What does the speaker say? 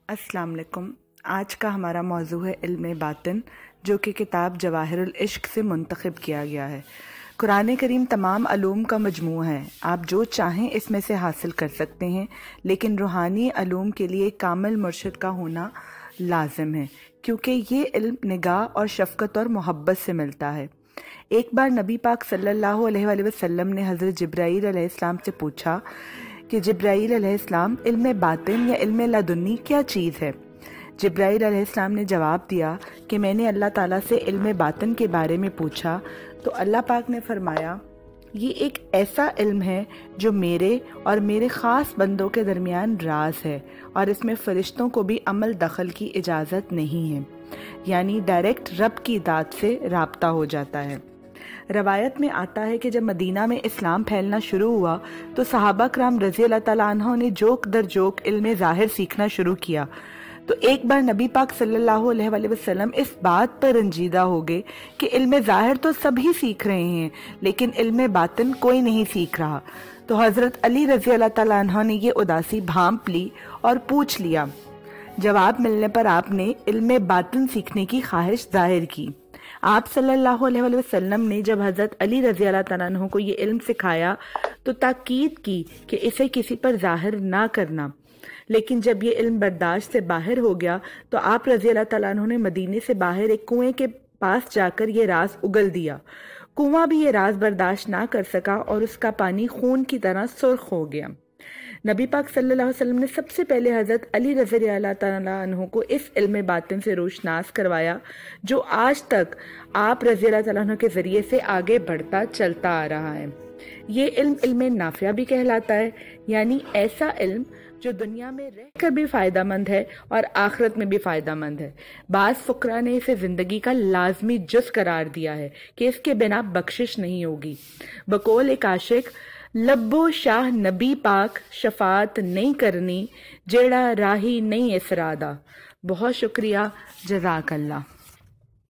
अस्सलाम वालेकुम। आज का हमारा मौजू है इल्म बातिन, जो कि किताब जवाहिरुल इश्क से मुंतखब किया गया है। कुरान करीम तमाम अलूम का मजमू है। आप जो चाहें इसमें से हासिल कर सकते हैं, लेकिन रूहानी अलूम के लिए कामिल मुर्शिद का होना लाजिम है, क्योंकि ये इल्म निगाह और शफ़क़त और मोहब्बत से मिलता है। एक बार नबी पाक सल्लल्लाहु अलैहि वसल्लम ने हज़रत जिब्राईल अलैहिस्सलाम से पूछा कि जिब्राईल अलैहिस्सलाम, इल्म बातिन या इल्म लदुन्नी क्या चीज़ है? जिब्राईल अलैहिस्सलाम ने जवाब दिया कि मैंने अल्लाह ताला से इल्म बातिन के बारे में पूछा तो अल्लाह पाक ने फरमाया, ये एक ऐसा इल्म है जो मेरे और मेरे ख़ास बंदों के दरमियान राज है, और इसमें फ़रिश्तों को भी अमल दखल की इजाज़त नहीं है, यानी डायरेक्ट रब की दात से राब्ता हो जाता है। रवायत में आता है कि जब मदीना में इस्लाम फैलना शुरू हुआ तो सहाबा कराम रज़ी अल्लाह तआला अन्हुम ने जोक दर जोक इल्म ज़ाहिर सीखना शुरू किया। तो एक बार नबी पाक सल्लल्लाहु अलैहि वसल्लम इस बात पर रंजीदा हो गए कि इल्म ज़ाहिर तो सभी सीख रहे हैं, लेकिन इल्म बातिन कोई नहीं सीख रहा। तो हज़रत अली रज़ी अल्लाह तआला अन्हु ने ये उदासी भांप ली और पूछ लिया। जवाब मिलने पर आपने इल्म बातिन सीखने की ख्वाहिश जाहिर की। आप सल्लल्लाहु अलैहि वसल्लम ने जब हज़रत अली रज़ी अल्लाह तआला अन्हु को ये इल्म सिखाया तो ताकीद की कि इसे किसी पर जाहिर ना करना। लेकिन जब ये इल्म बर्दाश्त से बाहर हो गया तो आप रज़ी अल्लाह तआला अन्हु ने मदीने से बाहर एक कुएं के पास जाकर ये राज उगल दिया। कुआं भी ये राज बर्दाश्त ना कर सका और उसका पानी खून की तरह सुर्ख हो गया। नबी पाक सल्लल्लाहु अलैहि वसल्लम ने सबसे पहले हज़रत अली रज़ी अल्लाह तआला अन्हु को इस इल्म बातिन से रोशनास करवाया, जो आज तक आप रज़ी अल्लाह तआला अन्हु के ज़रिए से आगे बढ़ता चलता आ रहा है। ये इल्म नाफिया भी कहलाता है, यानी ऐसा इल्म जो दुनिया में रहकर भी फ़ायदामंद है और आखिरत में भी फ़ायदामंद है। बाज़ फ़ुक़रा ने इसे ज़िंदगी का लाजमी जुज़ करार दिया है कि इसके बिना बख्शिश नहीं होगी। बकौल एक आशिक, लब्बो शाह नबी पाक शफात नहीं करनी, जेड़ा राही नहीं इसरादा। बहुत शुक्रिया, जज़ाकल्लाह।